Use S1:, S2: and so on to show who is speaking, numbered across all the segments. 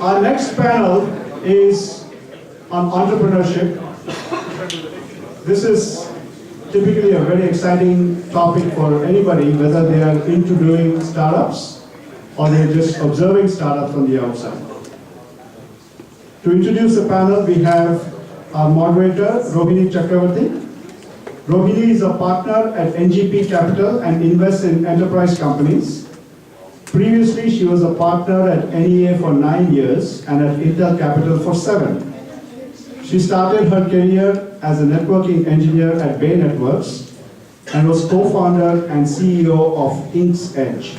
S1: Our next panel is on entrepreneurship. This is typically a very exciting topic for anybody, whether they are into doing startups or they're just observing startups from the outside. To introduce the panel, we have our moderator, Rohini Chakravarti. Rohini is a partner at NGP Capital and invests in enterprise companies. Previously, she was a partner at NEA for 9 years and at Intel Capital for 7. She started her career as a networking engineer at Bay Networks and was co-founder and CEO of Ink's Edge.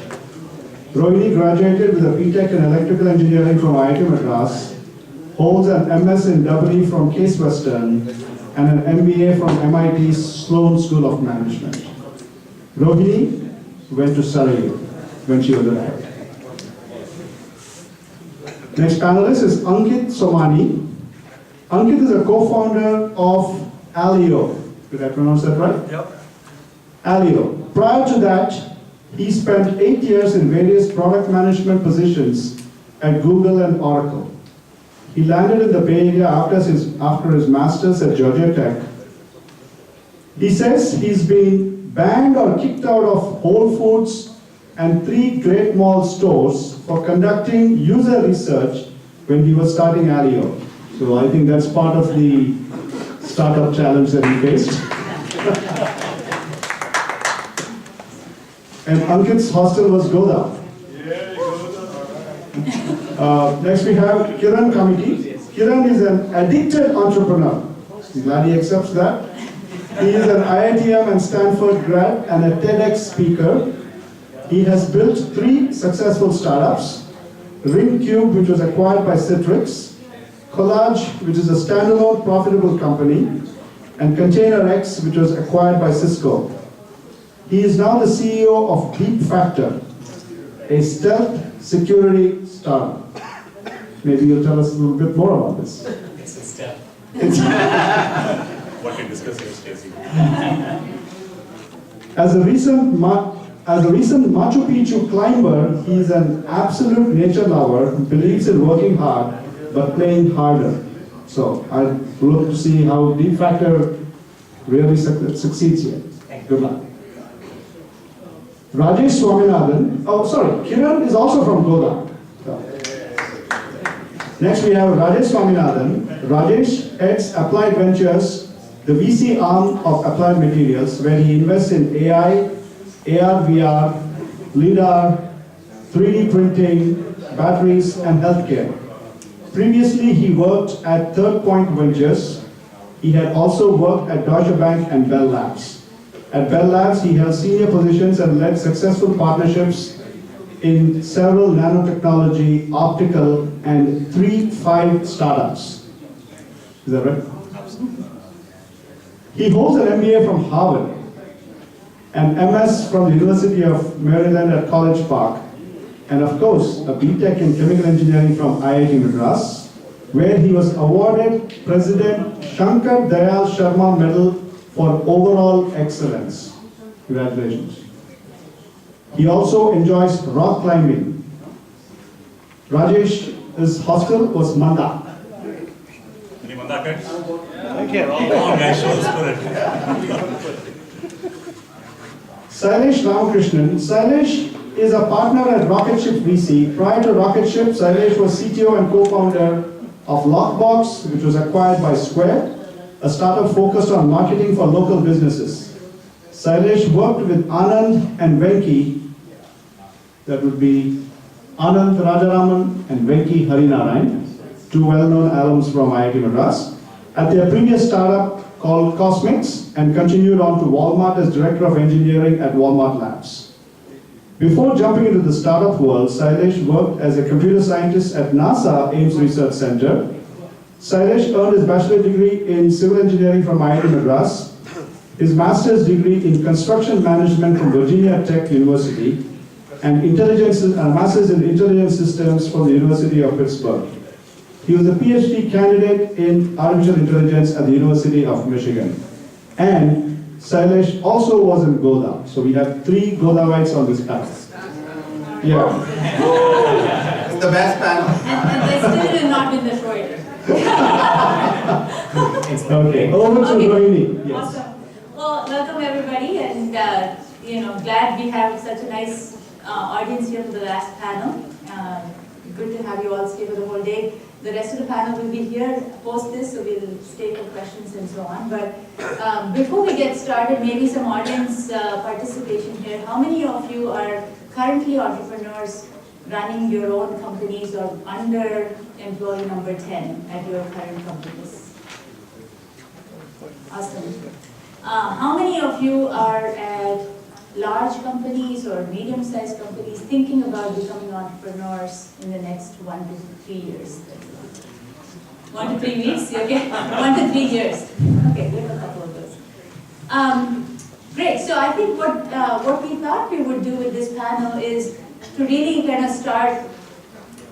S1: Rohini graduated with a BTech in electrical engineering from IIT Madras, holds an MS in EE from Case Western, and an MBA from MIT's Sloan School of Management. Rohini went to Surrey when she was a child. Next panelist is Ankit Somani. Ankit is a co-founder of Alio. Did I pronounce that right?
S2: Yep.
S1: Alio. Prior to that, he spent 8 years in various product management positions at Google and Oracle. He landed in the Bay Area after his master's at Georgia Tech. He says he's been banned or kicked out of Whole Foods and 3 Great Mall stores for conducting user research when he was starting Alio. So I think that's part of the startup challenge that he faced. And Ankit's hostel was Goda. Next we have Kiran Kamiti. Kiran is an addicted entrepreneur. I'm glad he accepts that. He is an IITM and Stanford grad and a TEDx speaker. He has built 3 successful startups: RingCube, which was acquired by Citrix; Collage, which is a standalone profitable company; and ContainerX, which was acquired by Cisco. He is now the CEO of Deep Factor, a stealth security startup. Maybe you'll tell us a little bit more about this.
S2: It's a step.
S3: What we discussed here, Stacy.
S1: As a recent Machu Picchu climber, he is an absolute nature lover who believes in working hard but playing harder. So I look to see how Deep Factor really succeeds here. Good luck. Rajesh Swaminathan. Oh, sorry. Kiran is also from Goda. So. Next we have Rajesh Swaminathan. Rajesh heads Applied Ventures, the VC arm of Applied Materials, where he invests in AI, AR/VR, LIDAR, 3D printing, batteries, and healthcare. Previously, he worked at Third Point Ventures. He had also worked at Deutsche Bank and Bell Labs. At Bell Labs, he held senior positions and led successful partnerships in several nanotechnology, optical, and 3-5 startups. Is that right?
S3: Absolutely.
S1: He holds an MBA from Harvard, an MS from the University of Maryland at College Park, and of course, a BTech in chemical engineering from IIT Madras, where he was awarded President Shankar Dayal Sharma Medal for overall excellence. Congratulations. He also enjoys rock climbing. Rajesh's hostel was Manda.
S3: Any Mandakar?
S2: Thank you.
S3: Come on, guys, show the spirit.
S1: Sailesh Ramakrishnan. Sailesh is a partner at Rocketship VC. Prior to Rocketship, Sailesh was CTO and co-founder of Lockbox, which was acquired by Square, a startup focused on marketing for local businesses. Sailesh worked with Anand and Venki, that would be Anand Rajaraman and Venki Harinarayan, 2 well-known alums from IIT Madras, at their previous startup called Cosmics, and continued on to Walmart as Director of Engineering at Walmart Labs. Before jumping into the startup world, Sailesh worked as a computer scientist at NASA Ames Research Center. Sailesh earned his bachelor's degree in civil engineering from IIT Madras, his master's degree in construction management from Virginia Tech University, and master's in intelligence systems from the University of Pittsburgh. He was a PhD candidate in artificial intelligence at the University of Michigan. And Sailesh also was in Goda. So we have 3 Godawites on this panel. Yeah.
S4: It's the best panel.
S5: And they still
S1: Okay, over to Rohini. Yes.
S4: Awesome. Well, welcome everybody, and glad we have such a nice audience here for the last panel. Good to have you all stay for the whole day. The rest of the panel will be here post this, so we'll stay for questions and so on. But before we get started, maybe some audience participation here. How many of you are currently entrepreneurs running your own companies or under employee number 10 at your current companies? Awesome. How many of you are at large companies or medium-sized companies thinking about becoming entrepreneurs in the next 1 to 3 years? 1 to 3 weeks? Okay, 1 to 3 years. Okay, we have a couple of those. Great. So I think what we thought we would do with this panel is to really kind of start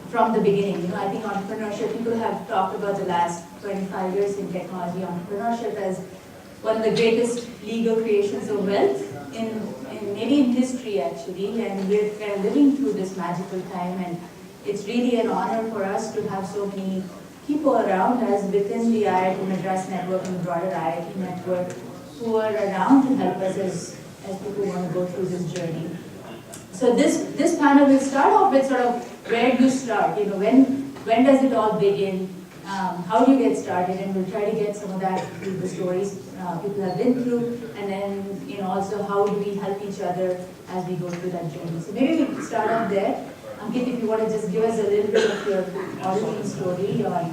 S4: from the beginning. I think entrepreneurship, people have talked about the last 25 years in technology, entrepreneurship as one of the greatest legal creations of wealth maybe in history actually, and we're kind of living through this magical time, and it's really an honor for us to have so many people around us within the IIT Madras network and the broader IIT network who are around to help us as people want to go through this journey. So this panel will start off with sort of where do you start, when does it all begin, how do you get started, and we'll try to get some of that through the stories people have been through, and then also how do we help each other as we go through that journey. So maybe we can start off there. Ankit, if you want to just give us a little bit of your origin story on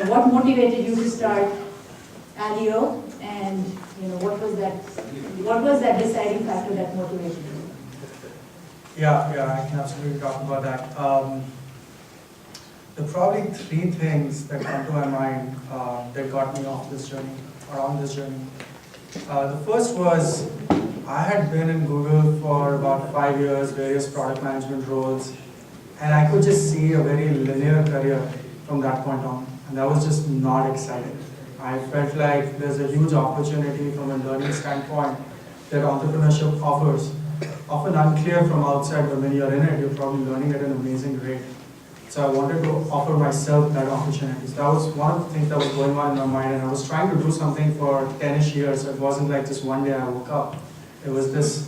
S4: what motivated you to start Alio, and what was that deciding factor that motivated you?
S5: Yeah, I can absolutely talk about that. There are probably 3 things that come to my mind that got me off this journey, or on this journey. The first was, I had been in Google for about 5 years, various product management roles, and I could just see a very linear career from that point on, and that was just not exciting. I felt like there's a huge opportunity from a learning standpoint that entrepreneurship offers. Often unclear from outside, but when you're in it, you're probably learning at an amazing rate. So I wanted to offer myself that opportunity. So that was one of the things that was going on in my mind, and I was trying to do something for 10-ish years. So it wasn't like just one day I woke up. It was this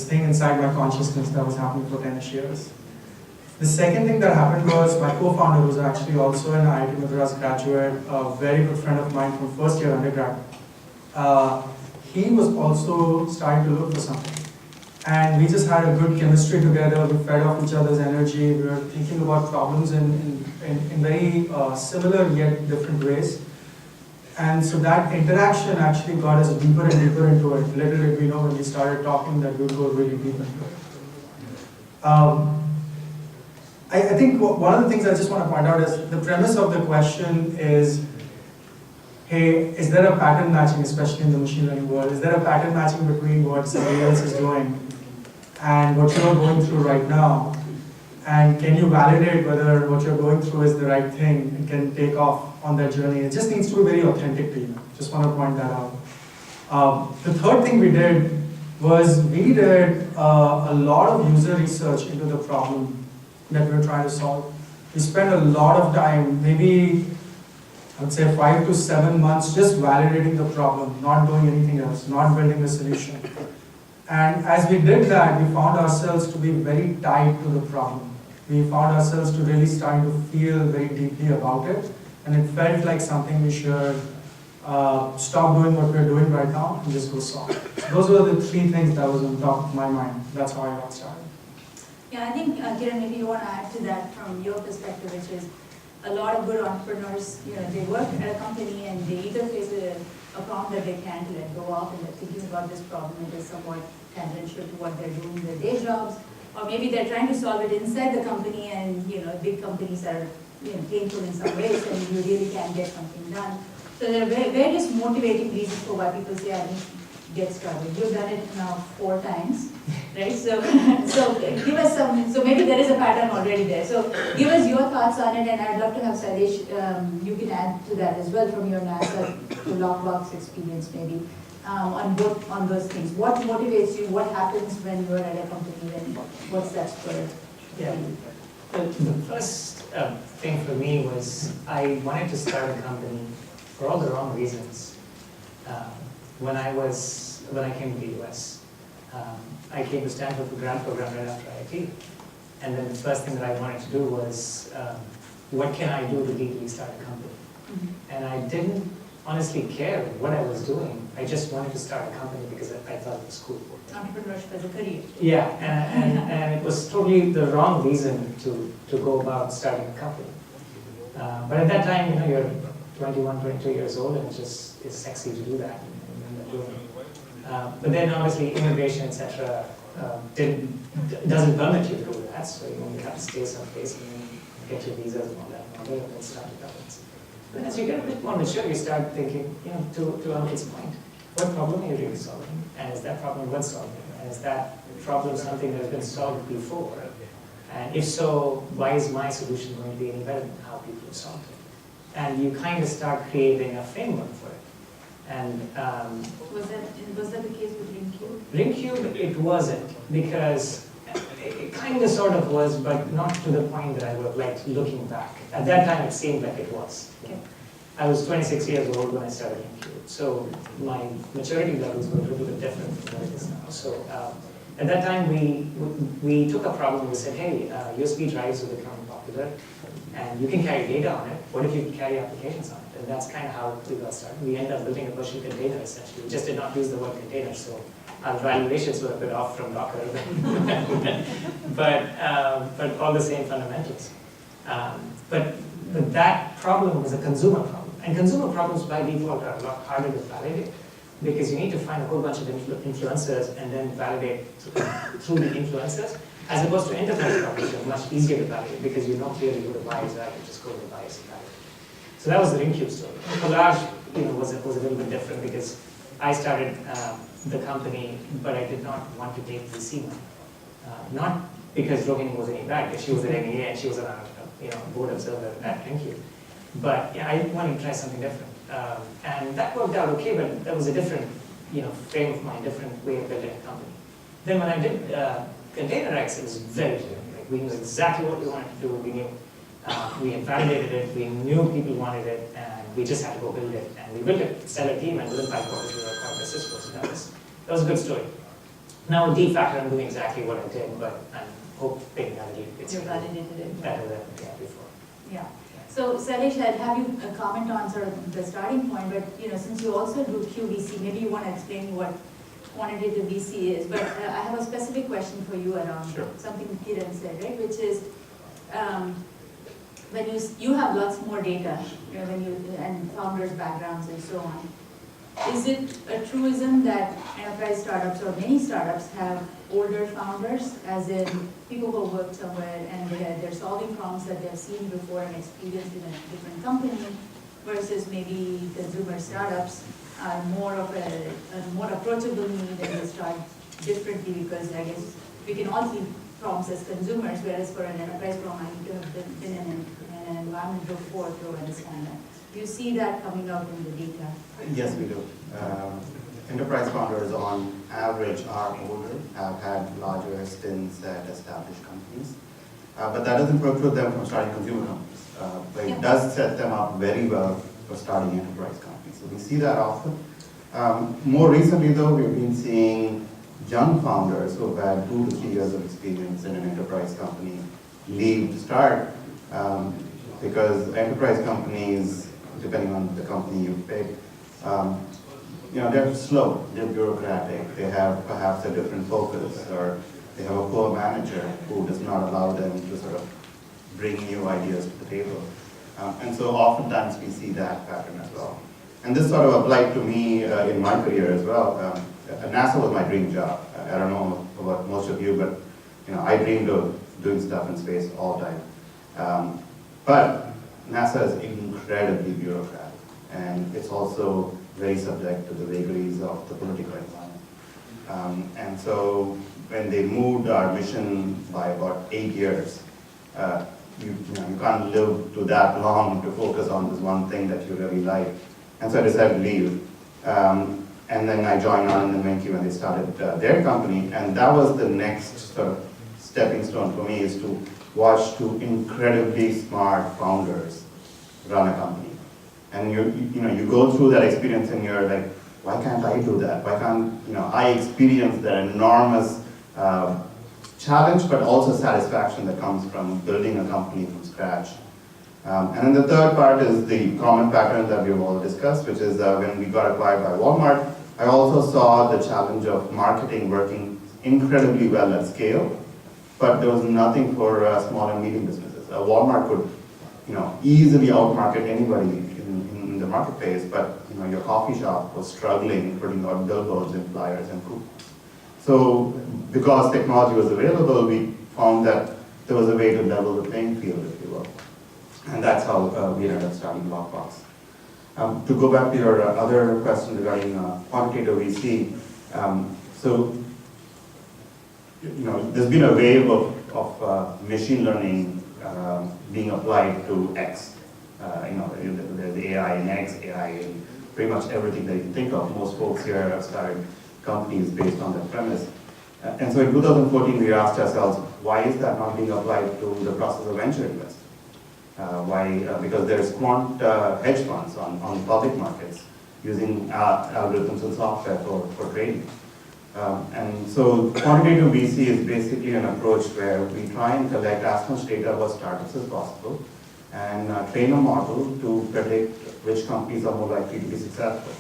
S5: thing inside my consciousness that was happening for 10-ish years. The second thing that happened was my co-founder was actually also an IIT Madras graduate, a very good friend of mine from first year undergrad. He was also starting to look for something. And we just had a good chemistry together. We fed off each other's energy. We were thinking about problems in very similar yet different ways. And so that interaction actually got us deeper and deeper into it. Little did we know when we started talking that we would go really deep into it. I think one of the things I just want to point out is the premise of the question is, hey, is there a pattern matching, especially in the machine learning world? Is there a pattern matching between what somebody else is doing and what you're going through right now? And can you validate whether what you're going through is the right thing and can take off on that journey? It just needs to be very authentic to you. Just want to point that out. The third thing we did was we did a lot of user research into the problem that we're trying to solve. We spent a lot of time, maybe I would say 5 to 7 months, just validating the problem, not doing anything else, not building a solution. And as we did that, we found ourselves to be very tied to the problem. We found ourselves to really starting to feel very deeply about it, and it felt like something we should stop doing what we're doing right now and just go solve. So those were the 3 things that was on top of my mind. That's how I got started.
S4: Yeah, I think, Kiran, maybe you want to add to that from your perspective, which is a lot of good entrepreneurs, they work at a company and they either face a problem that they can't let go of, and they're thinking about this problem that is somewhat tangential to what they're doing in their day jobs, or maybe they're trying to solve it inside the company, and big companies are painful in some ways, and you really can't get something done. So there are various motivating reasons for why people say, I need to get started. You've done it now 4 times, right? So give us some, so maybe there is a pattern already there. So give us your thoughts on it, and I'd love to have Sailesh, you can add to that as well from your NASA to Lockbox experience maybe, on those things. What motivates you? What happens when you're at a company, and what's that spur?
S2: Yeah. The first thing for me was I wanted to start a company for all the wrong reasons. When I came to the US, I came to Stanford for grad program right after IIT. And then the first thing that I wanted to do was, what can I do to legally start a company? And I didn't honestly care what I was doing. I just wanted to start a company because I thought it was cool.
S4: Entrepreneurship as a career.
S2: Yeah, and it was totally the wrong reason to go about starting a company. But at that time, you're 21, 22 years old, and it's sexy to do that. But then obviously immigration, etc., doesn't permit you to do that, so you have to stay someplace and get your visas and all that, and then start your companies. But as you get a bit more mature, you start thinking, to Ankit's point, what problem are you really solving? And is that problem worth solving? And is that problem something that has been solved before? And if so, why is my solution going to be any better than how people have solved it? And you kind of start creating a framework for it. And
S4: was that the case with Ringcube?
S2: Ringcube, it wasn't, because it kind of sort of was, but not to the point that I would have liked looking back. At that time, it seemed like it was.
S4: Okay.
S2: I was 26 years old when I started Ringcube, so my maturity levels were a little bit different from what it is now. So at that time, we took a problem and we said, hey, USB drives are becoming popular, and you can carry data on it. What if you carry applications on it? And that's kind of how we got started. We ended up building a virtual container, essentially. We just did not use the word container, so our valuations were a bit off from Docker. but all the same fundamentals. But that problem was a consumer problem. And consumer problems by default are a lot harder to validate, because you need to find a whole bunch of influencers and then validate through the influencers, as opposed to enterprise problems, which are much easier to validate because you know clearly who the buyers are, you just go to the buyers and validate. So that was the Ringcube story. Collage, was a little bit different because I started the company, but I did not want to take VC money. Not because Rohini was any bad, because she was at NEA and she was on a board observer at Ringcube. But yeah, I wanted to try something different. And that worked out okay, but that was a different frame of mind, different way of building a company. Then when I did ContainerX, it was very clear. Like, we knew exactly what we wanted to do. We knew we had validated it. We knew people wanted it, and we just had to go build it. And we built a stellar team, and within 5 quarters we were acquired by Cisco. So that was a good story. Now with D-Factor, I'm doing exactly what I did, but I'm hoping that it's
S4: validated it
S2: better than before.
S4: Yeah. So Sailesh, I'd have you comment on sort of the starting point, but since you also do QVC, maybe you want to explain what quantitative VC is. But I have a specific question for you around something Kiran said, right? Which is when you have lots more data, and founders' backgrounds and so on. Is it a truism that enterprise startups or many startups have older founders, as in people who have worked somewhere and they're solving problems that they've seen before and experienced in a different company, versus maybe consumer startups are more of a more approachable need and they start differently, because I guess we can all see problems as consumers, whereas for an enterprise problem, I need to have been in an environment before to understand that. Do you see that coming out in the data?
S6: Yes, we do. Enterprise founders on average are older, have had larger stints at established companies. But that doesn't preclude them from starting consumer companies. But it does set them up very well for starting enterprise companies. So we see that often. More recently though, we've been seeing young founders who have had 2 to 3 years of experience in an enterprise company leave to start, because enterprise companies, depending on the company you pick, they're slow, they're bureaucratic, they have perhaps a different focus, or they have a poor manager who does not allow them to sort of bring new ideas to the table. And so oftentimes we see that pattern as well. And this sort of applied to me in my career as well. NASA was my dream job. I don't know about most of you, but I dreamed of doing stuff in space all the time. But NASA is incredibly bureaucratic, and it's also very subject to the vagaries of the political environment. And so when they moved our mission by about 8 years, you can't live to that long to focus on this one thing that you really like. And so I decided to leave. And then I joined on in Venki when they started their company, and that was the next sort of stepping stone for me, is to watch 2 incredibly smart founders run a company. And you go through that experience and you're like, why can't I do that? Why can't I experience that enormous challenge, but also satisfaction that comes from building a company from scratch. And then the third part is the common pattern that we've all discussed, which is when we got acquired by Walmart, I also saw the challenge of marketing working incredibly well at scale, but there was nothing for small and medium businesses. Walmart could easily outmarket anybody in the marketplace, but your coffee shop was struggling putting out billboards and flyers and coupons. So because technology was available, we found that there was a way to level the playing field, if you will. And that's how we ended up starting Lockbox. To go back to your other question regarding quantitative VC, so there's been a wave of machine learning being applied to X. There's AI in X, AI in pretty much everything that you can think of. Most folks here have started companies based on that premise. And so in 2014, we asked ourselves, why is that not being applied to the process of venture investing? Why? Because there's quant hedge funds on public markets using algorithms and software for trading. And so quantitative VC is basically an approach where we try and collect as much data about startups as possible and train a model to predict which companies are more likely to be successful.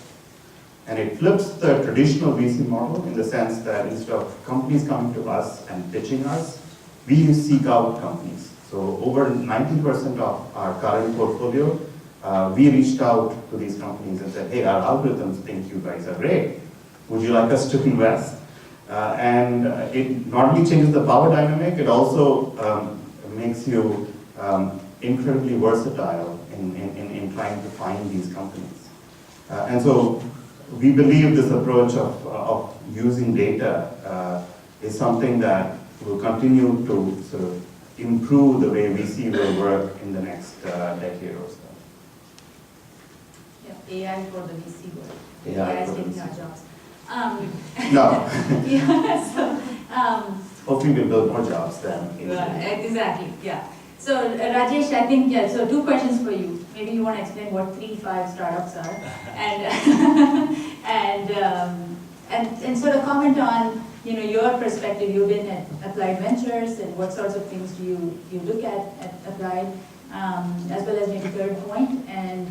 S6: And it flips the traditional VC model in the sense that instead of companies coming to us and pitching us, we seek out companies. So over 90% of our current portfolio, we reached out to these companies and said, hey, our algorithms think you guys are great. Would you like us to invest? And it not only changes the power dynamic, it also makes you incredibly versatile in trying to find these companies. And so we believe this approach of using data is something that will continue to sort of improve the way VC will work in the next decade or so.
S4: Yeah, AI for the VC world.
S6: AI
S4: is
S6: for the
S4: taking
S6: VC.
S4: our jobs.
S6: No.
S4: Yeah, so,
S6: Hopefully we'll build more jobs then.
S4: exactly, yeah. So Rajesh, I think, yeah, so two questions for you. Maybe you want to explain what 3-5 startups are and sort of comment on your perspective. You've been at Applied Ventures, and what sorts of things do you look at Applied, as well as maybe third point, and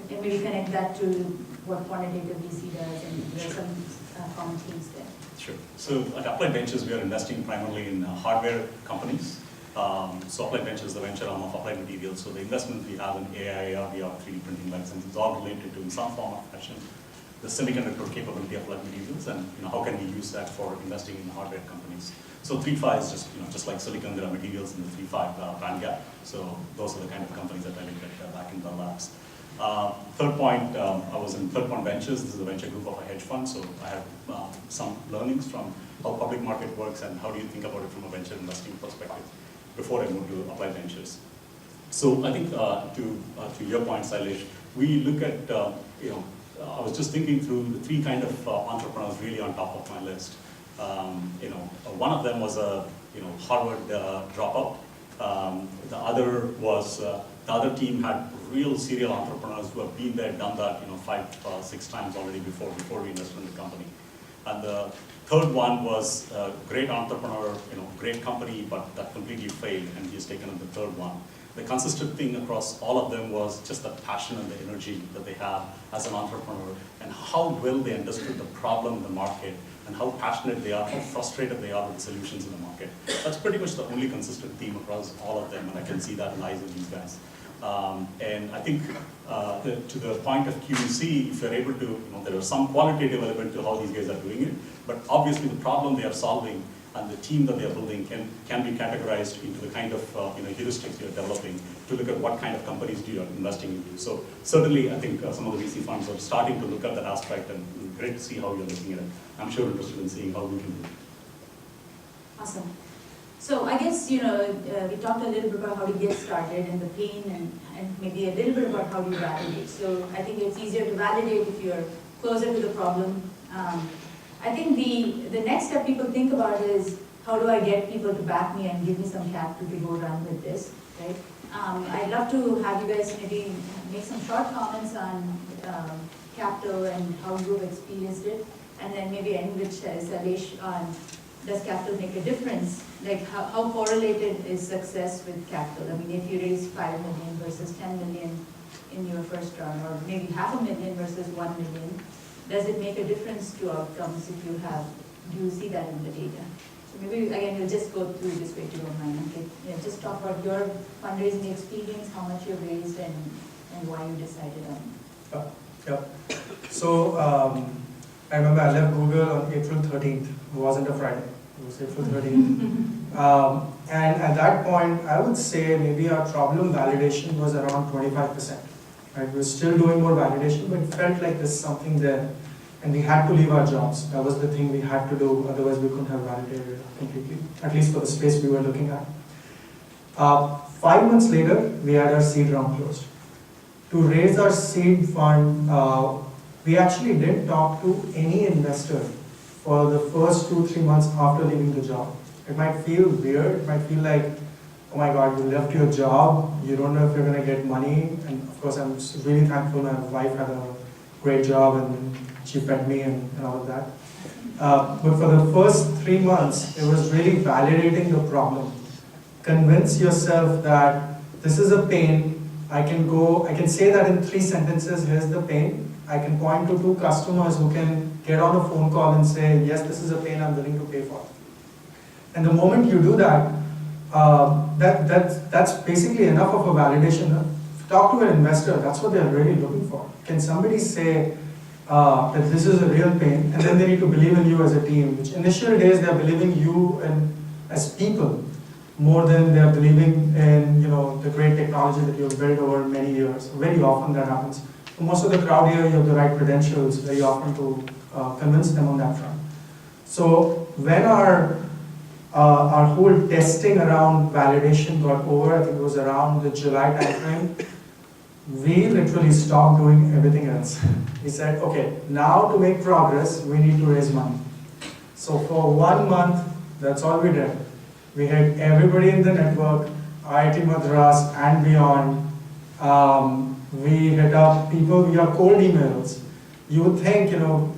S4: maybe connect that to what quantitative VC does, and there are some common themes there.
S3: Sure. So at Applied Ventures, we are investing primarily in hardware companies. So Applied Ventures is the venture arm of Applied Materials. So the investment we have in AI, AR, VR, 3D printing license is all related to, in some form or fashion, the semiconductor capability of Applied Materials, and how can we use that for investing in hardware companies. So 3-5 is just like silicon, there are materials in the 3-5 band gap. So those are the kind of companies that I look at back in the labs. Third point, I was in Third Point Ventures. This is a venture group of a hedge fund, so I have some learnings from how public market works and how do you think about it from a venture investing perspective before I moved to Applied Ventures. So I think to your point, Sailesh, we look at, I was just thinking through the three kind of entrepreneurs really on top of my list. One of them was a Harvard dropout. The other team had real serial entrepreneurs who have been there, done that 5-6 times already before we invested in the company. And the third one was a great entrepreneur, great company, but that completely failed, and he's taken up the third one. The consistent thing across all of them was just the passion and the energy that they have as an entrepreneur, and how well they understood the problem in the market, and how passionate they are, how frustrated they are with the solutions in the market. That's pretty much the only consistent theme across all of them, and I can see that in the eyes of these guys. And I think to the point of QVC, if you're able to, there is some qualitative element to how these guys are doing it, but obviously the problem they are solving and the team that they are building can be categorized into the kind of heuristics you're developing to look at what kind of companies you're investing into. So certainly, I think some of the VC funds are starting to look at that aspect, and great to see how you're looking at it. I'm sure interested in seeing how we can do it.
S4: Awesome. So I guess, we talked a little bit about how to get started and the pain and maybe a little bit about how do you validate. So I think it's easier to validate if you're closer to the problem. I think the next step people think about is, how do I get people to back me and give me some capital to go run with this, right? I'd love to have you guys maybe make some short comments on capital and how you've experienced it, and then maybe end with Salesh on does capital make a difference? Like how correlated is success with capital? I mean, if you raise 5 million versus 10 million in your first round, or maybe $500,000 versus 1 million, does it make a difference to outcomes if you have, do you see that in the data? So maybe again, we'll just go through this way to your mind. Okay? Just talk about your fundraising experience, how much you raised, and why you decided on.
S5: Yep. So I remember I left Google on April 13th. It wasn't a Friday. It was April 13th. And at that point, I would say maybe our problem validation was around 25%. Right? We were still doing more validation, but it felt like there's something there. And we had to leave our jobs. That was the thing we had to do, otherwise we couldn't have validated it completely, at least for the space we were looking at. 5 months later, we had our seed round closed. To raise our seed fund, we actually didn't talk to any investor for the first 2-3 months after leaving the job. It might feel weird, it might feel like, oh my God, you left your job, you don't know if you're going to get money. And of course, I'm really thankful my wife had a great job and she fed me and all of that. But for the first 3 months, it was really validating the problem. Convince yourself that this is a pain. I can say that in 3 sentences, here's the pain. I can point to 2 customers who can get on a phone call and say, yes, this is a pain I'm willing to pay for. And the moment you do that, that's basically enough of a validation. Talk to an investor, that's what they're really looking for. Can somebody say that this is a real pain, and then they need to believe in you as a team, which initial days they're believing you and as people more than they're believing in the great technology that you've built over many years. Very often that happens. For most of the crowd here, you have the right credentials very often to convince them on that front. So when our whole testing around validation got over, I think it was around the July timeframe, we literally stopped doing everything else. We said, okay, now to make progress, we need to raise money. So for 1 month, that's all we did. We had everybody in the network, IIT Madras and beyond. We hit up people via cold emails. You would think,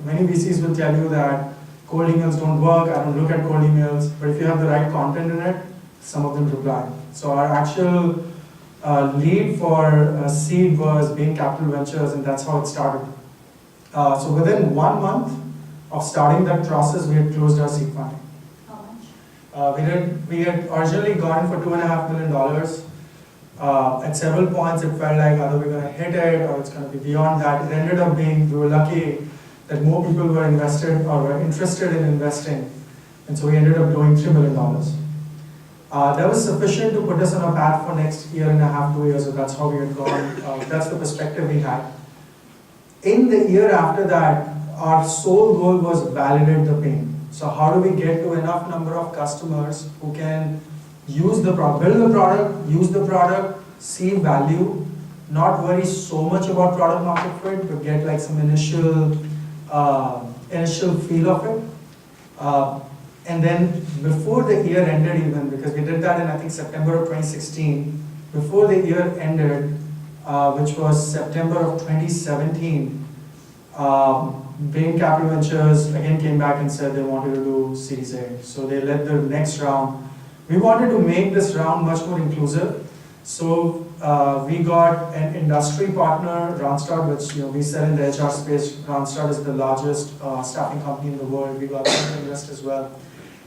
S5: many VCs will tell you that cold emails don't work, I don't look at cold emails, but if you have the right content in it, some of them reply. So our actual lead for seed was Bain Capital Ventures, and that's how it started. So within 1 month of starting that process, we had closed our seed funding.
S4: How much?
S5: We had originally gone for $2.5 million. At several points, it felt like either we're going to hit it or it's going to be beyond that. It ended up being, we were lucky that more people were invested or were interested in investing, and so we ended up doing $3 million. That was sufficient to put us on a path for next 1.5 years, 2 years, so that's how we had gone. That's the perspective we had. In the year after that, our sole goal was validate the pain. So how do we get to enough number of customers who can use the product, build the product, use the product, see value, not worry so much about product market fit, but get like some initial feel of it. And then before the year ended even, because we did that in I think September of 2016, before the year ended, which was September of 2017, Bain Capital Ventures again came back and said they wanted to do Series A. So they led the next round. We wanted to make this round much more inclusive. So we got an industry partner, Randstad, which we sell in the HR space. Randstad is the largest staffing company in the world. We got them to invest as well.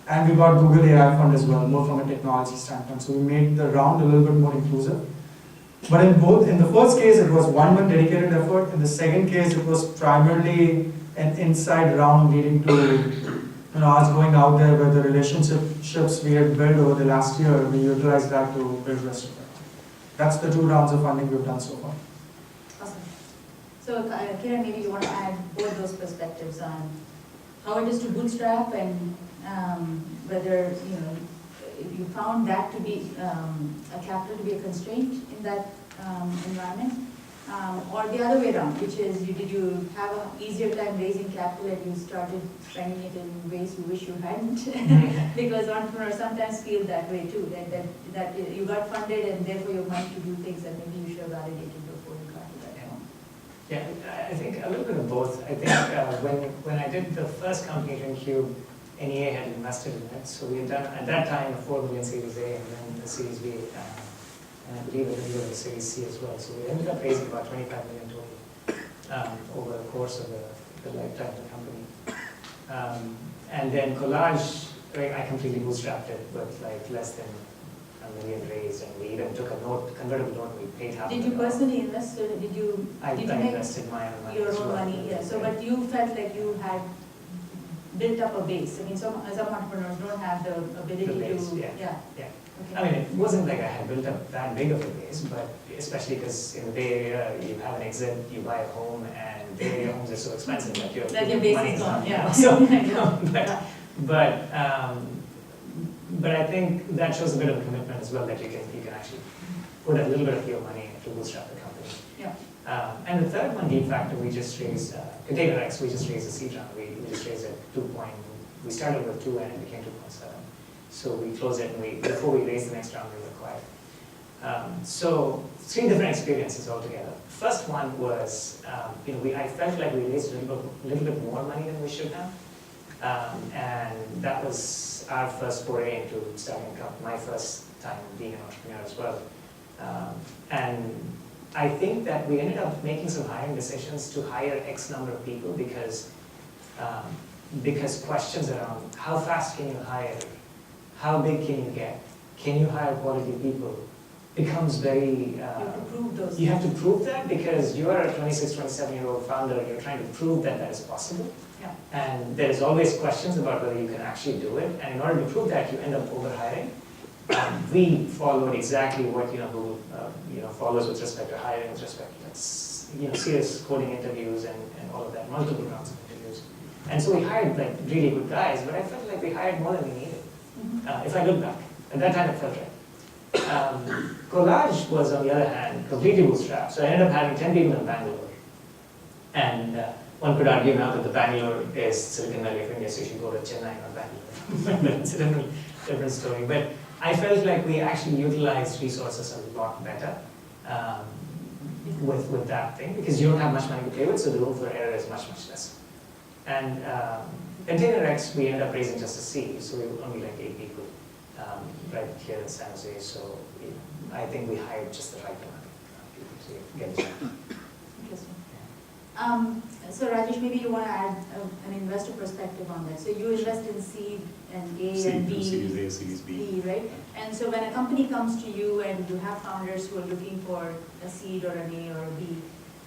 S5: And we got Google AI Fund as well, more from a technology standpoint. So we made the round a little bit more inclusive. But in the first case, it was 1 month dedicated effort. In the second case, it was primarily an inside round leading to us going out there with the relationships we had built over the last year. We utilized that to build the rest of it. That's the 2 rounds of funding we've done so far.
S4: Awesome. So Kiran, maybe you want to add both those perspectives on how it is to bootstrap and whether if you found that to be a capital to be a constraint in that environment, Or the other way around, which is, did you have an easier time raising capital and you started spending it in ways you wish you hadn't? Because entrepreneurs sometimes feel that way too, that you got funded and therefore you're mind to do things that maybe you should have validated before you got to that point.
S2: Yeah, I think a little bit of both. I think when I did the first company, Cube, NEA had invested in it, so we had done, at that time, a 4 million Series A and then the Series B. And I believe a little bit of the Series C as well. So we ended up raising about 25 million total over the course of the lifetime of the company. And then Collage, I completely bootstrapped it with like less than $1 million raised, and we even took a convertible note, and we paid half.
S4: Did you personally invest, or did you make
S2: invested my own money
S4: your
S2: as
S4: own
S2: well.
S4: money? Yeah. So, but you felt like you had built up a base. I mean, some entrepreneurs don't have the ability
S2: The base,
S4: to.
S2: yeah.
S4: Okay.
S2: I mean, it wasn't like I had built up that big of a base, but especially because in the Bay Area, you have an exit, you buy a home, and Bay Area homes are so expensive that your
S4: base
S2: money
S4: is gone. Yeah.
S2: So,
S4: Yeah.
S2: but I think that shows a bit of a commitment as well, that you can actually put a little bit of your money to bootstrap the company.
S4: Yeah.
S2: And the third one, Deep Factor, we just raised, Container X, we just raised a seed round. We just raised at 2 point, we started with 2 and it became 2.7. So we closed it, and before we raised the next round, we were acquired. So 3 different experiences altogether. First one was, I felt like we raised a little bit more money than we should have. And that was our first foray into starting a company, my first time being an entrepreneur as well. And I think that we ended up making some hiring decisions to hire X number of people because questions around how fast can you hire, how big can you get, can you hire quality people, becomes very...
S4: you have to prove those.
S2: You have to prove that because you're a 26, 27-year-old founder, you're trying to prove that that is possible.
S4: Yeah.
S2: And there is always questions about whether you can actually do it. And in order to prove that, you end up overhiring. We followed exactly what Google follows with respect to hiring, with respect to serious coding interviews and all of that, multiple rounds of interviews. And so we hired like really good guys, but I felt like we hired more than we needed. If I look back, at that time it felt right. Collage was, on the other hand, completely bootstrapped. So I ended up having 10 people in Bangalore. And one could argue now that the Bangalore is Silicon Valley of India, so you should go to Chennai, not Bangalore. It's a different story. But I felt like we actually utilized resources a lot better with that thing, because you don't have much money to play with, so the room for error is much, much less. And Container X, we ended up raising just a C, so we were only like 8 people right here in San Jose. So I think we hired just the right amount of people to get it done.
S4: Interesting. So Rajesh, maybe you want to add an investor perspective on that. So you invest in seed and A and B,
S3: Series A, Series B.
S4: right? And so when a company comes to you and you have founders who are looking for a seed or an A or a B,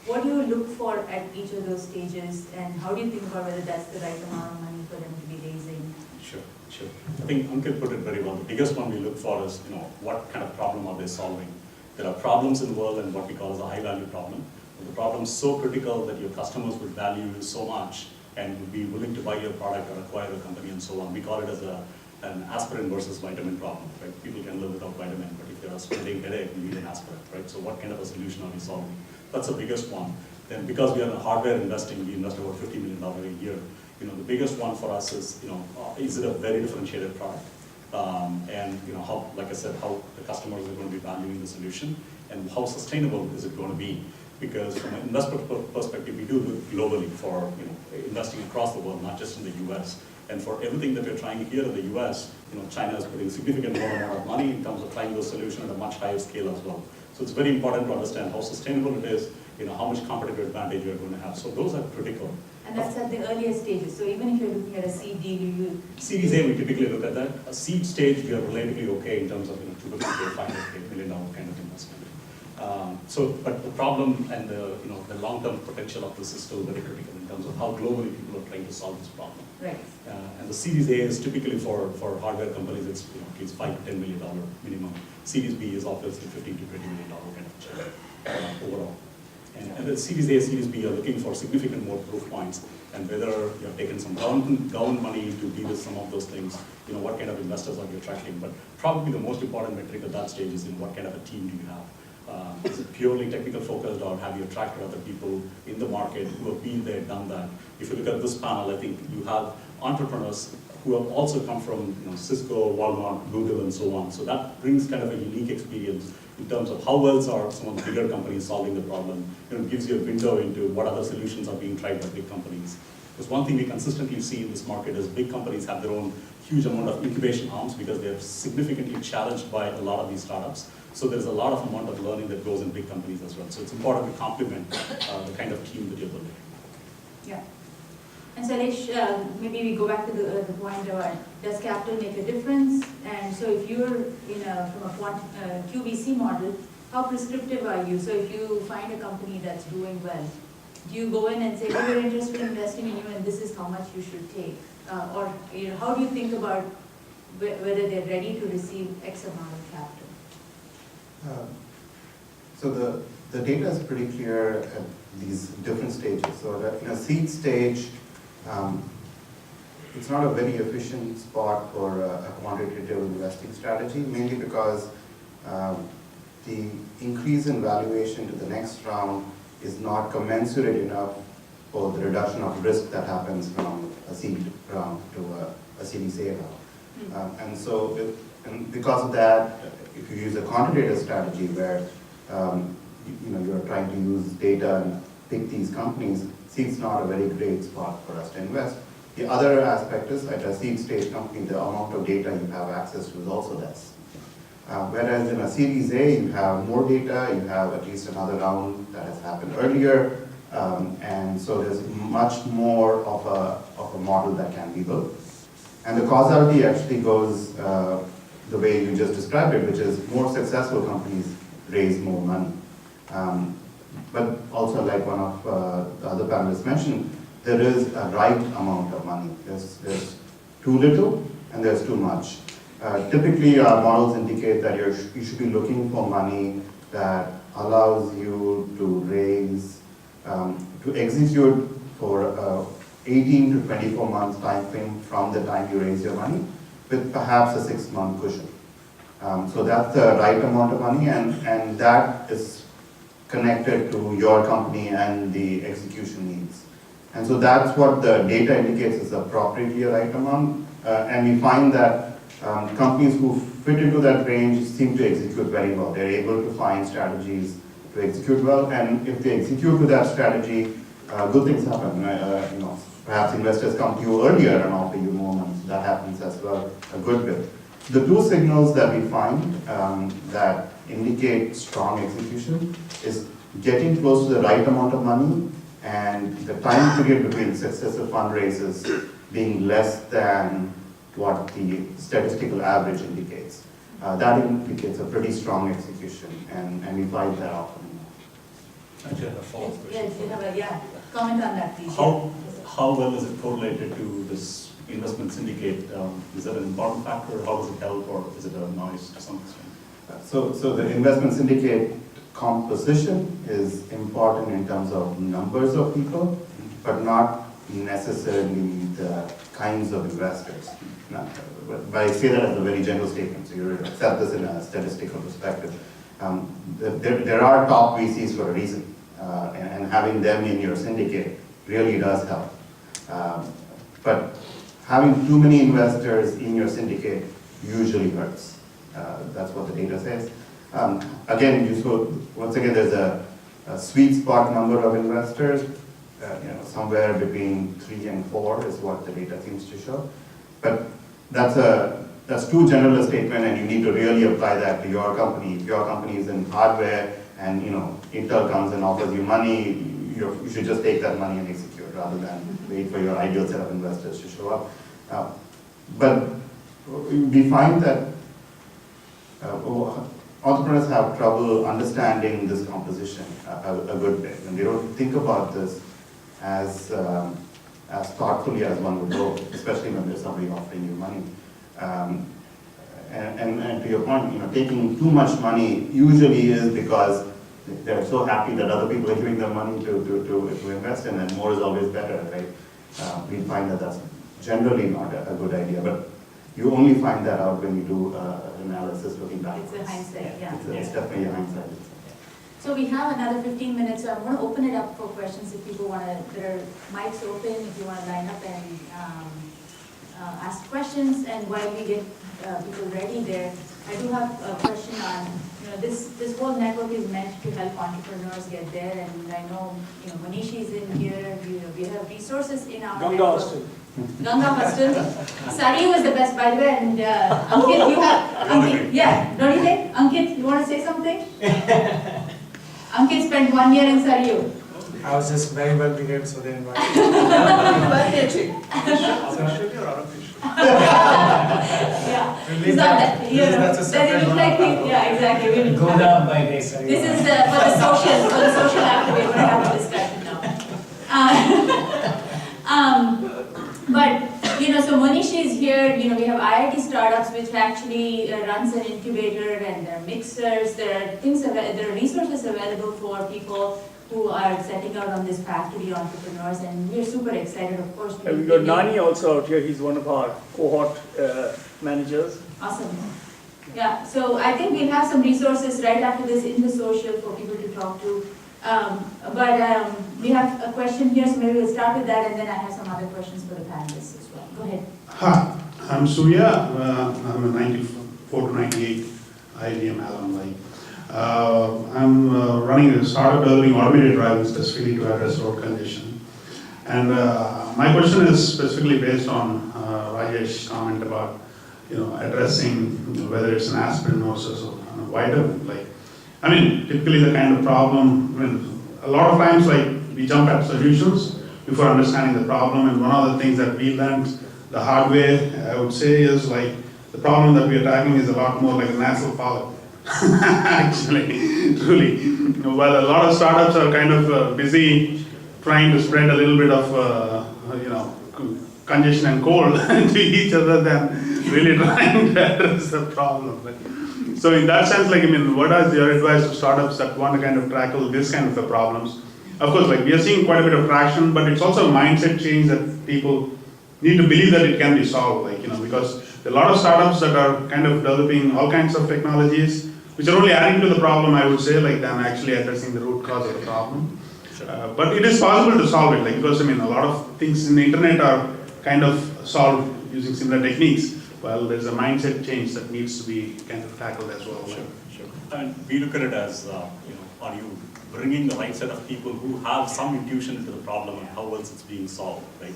S4: what do you look for at each of those stages, and how do you think about whether that's the right amount of money for them to be raising?
S3: Sure. I think Ankit put it very well. The biggest one we look for is, what kind of problem are they solving? There are problems in the world and what we call as a high-value problem. The problem is so critical that your customers would value you so much and would be willing to buy your product or acquire the company and so on. We call it as an aspirin versus vitamin problem, right? People can live without vitamin, but if you're splitting headache, you need an aspirin, right? So what kind of a solution are we solving? That's the biggest one. Then because we are in hardware investing, we invest about $50 million a year. The biggest one for us is, is it a very differentiated product? And how, like I said, how the customers are going to be valuing the solution, and how sustainable is it going to be? Because from an investor perspective, we do look globally for investing across the world, not just in the US. And for everything that we're trying here in the US, China is putting significant more amount of money in terms of trying those solutions at a much higher scale as well. So it's very important to understand how sustainable it is, how much competitive advantage you're going to have. So those are critical.
S4: And that's at the earliest stages. So even if you're looking at a seed deal, you...
S3: Series A, we typically look at that. A seed stage, we are relatively okay in terms of $250 to $500 million kind of investment. But the problem and the long-term potential of this is still very critical in terms of how globally people are trying to solve this problem.
S4: Right.
S3: And the Series A is typically for hardware companies, it's at least $5 to $10 million minimum. Series B is obviously $15 to $20 million kind of check overall. And the Series A, Series B are looking for significant more proof points, and whether you have taken some down money to deal with some of those things, what kind of investors are you attracting. But probably the most important metric at that stage is what kind of a team do you have. Is it purely technical focused, or have you attracted other people in the market who have been there, done that? If you look at this panel, I think you have entrepreneurs who have also come from Cisco, Walmart, Google, and so on. So that brings kind of a unique experience in terms of how well are some of the bigger companies solving the problem. It gives you a window into what other solutions are being tried by big companies. Because one thing we consistently see in this market is big companies have their own huge amount of incubation arms because they're significantly challenged by a lot of these startups. So there's a lot of amount of learning that goes in big companies as well. So it's important to complement the kind of team that you're building.
S4: Yeah. And Sailesh, maybe we go back to the point about, does capital make a difference? And so if you're from a QVC model, how prescriptive are you? So if you find a company that's doing well, do you go in and say, we're interested in investing in you and this is how much you should take? Or how do you think about whether they're ready to receive X amount of capital?
S6: So the data is pretty clear at these different stages. So that in a seed stage, it's not a very efficient spot for a quantitative investing strategy, mainly because the increase in valuation to the next round is not commensurate enough for the reduction of risk that happens from a seed round to a Series A round. And so, and because of that, if you use a quantitative strategy where you're trying to use data and pick these companies, seed's not a very great spot for us to invest. The other aspect is, at a seed stage company, the amount of data you have access to is also less. Whereas in a Series A, you have more data, you have at least another round that has happened earlier, and so there's much more of a model that can be built. And the causality actually goes the way you just described it, which is more successful companies raise more money. But also, like one of the other panelists mentioned, there is a right amount of money. There's too little and there's too much. Typically, our models indicate that you should be looking for money that allows you to raise, to execute for 18 to 24 months time frame from the time you raise your money, with perhaps a 6-month cushion. So that's the right amount of money, and that is connected to your company and the execution needs. And so that's what the data indicates is appropriately a right amount. And we find that companies who fit into that range seem to execute very well. They're able to find strategies to execute well, and if they execute to that strategy, good things happen. Perhaps investors come to you earlier and offer you more money. So that happens as well a good bit. The two signals that we find that indicate strong execution is getting close to the right amount of money and the time period between successive fundraisers being less than what the statistical average indicates. That indicates a pretty strong execution, and we find that often.
S3: Actually, I have a follow-up question.
S4: Yes, you have a comment on that, please.
S3: How well is it correlated to this investment syndicate? Is that an important factor? How does it help, or is it a noise to some extent?
S6: So the investment syndicate composition is important in terms of numbers of people, but not necessarily the kinds of investors. But I say that as a very general statement, so you accept this in a statistical perspective. There are top VCs for a reason, and having them in your syndicate really does help. But having too many investors in your syndicate usually hurts. That's what the data says. Once again, there's a sweet spot number of investors. Somewhere between 3 and 4 is what the data seems to show. But that's too general a statement, and you need to really apply that to your company. If your company is in hardware and Intel comes and offers you money, you should just take that money and execute rather than wait for your ideal set of investors to show up. But we find that entrepreneurs have trouble understanding this composition a good bit, and they don't think about this as thoughtfully as one would hope, especially when there's somebody offering you money. And to your point, taking too much money usually is because they're so happy that other people are giving them money to invest in, and more is always better, right? We find that that's generally not a good idea, but you only find that out when you do analysis looking back.
S4: It's a hindsight, yeah.
S6: It's definitely a hindsight.
S4: So we have another 15 minutes, so I'm going to open it up for questions if people want to, there are mics open if you want to line up and ask questions. And while we get people ready there, I do have a question on, this whole network is meant to help entrepreneurs get there. And I know, Manishi is in here, we have resources in our network. Ganga Hostel. Sari was the best, by the way, and Ankit, you have, Ankit, yeah, don't you think? Ankit, you want to say something? Ankit spent 1 year in Sariu.
S5: I was just very well behaved, so they invited me.
S7: Officially or unofficially?
S4: Yeah.
S5: We'll leave that. That's a separate one.
S4: Yeah, exactly. We'll
S2: Go down by day, sorry.
S4: This is for the social after we're going to have a discussion now. But, so Manishi is here, we have IIT Startups which actually runs an incubator, and there are mixers, there are resources available for people who are setting out on this path to be entrepreneurs, and we're super excited, of course.
S7: We've got Nani also out here, he's one of our cohort managers.
S4: Awesome. Yeah, so I think we'll have some resources right after this in the social for people to talk to. But we have a question here, so maybe we'll start with that, and then I have some other questions for the panelists as well. Go ahead.
S8: Hi, I'm Surya. I'm a 94 to 98 IIM alumni. I'm running a startup developing automated driving specifically to address road congestion. And my question is specifically based on Rajesh's comment about addressing whether it's an aspirin or so wider. Typically the kind of problem, a lot of times we jump at solutions before understanding the problem, and one of the things that we learned the hard way, I would say, is the problem that we are tackling is a lot more like a nasal polyp. Actually, truly. While a lot of startups are kind of busy trying to spread a little bit of, congestion and cold to each other than really trying to address the problem. So in that sense, what is your advice to startups that want to kind of tackle this kind of problems? Of course, we are seeing quite a bit of traction, but it's also a mindset change that people need to believe that it can be solved, because there are a lot of startups that are kind of developing all kinds of technologies, which are only adding to the problem, I would say, than actually addressing the root cause of the problem. Sure. But it is possible to solve it, because a lot of things in the internet are kind of solved using similar techniques. Well, there's a mindset change that needs to be kind of tackled as well.
S3: Sure. We look at it as, are you bringing the right set of people who have some intuition into the problem and how else it's being solved, right?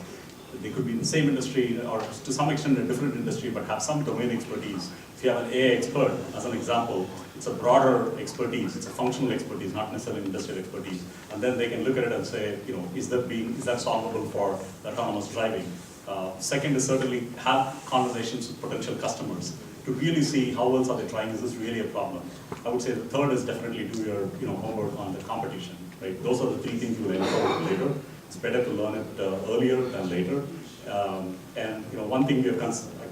S3: They could be in the same industry or to some extent in a different industry, but have some domain expertise. If you have an AI expert, as an example, it's a broader expertise, it's a functional expertise, not necessarily industrial expertise. And then they can look at it and say, is that solvable for autonomous driving? Second is certainly have conversations with potential customers to really see how else are they trying, is this really a problem? I would say the third is definitely do your homework on the competition, right? Those are the three things you will encounter later. It's better to learn it earlier than later. And one thing we have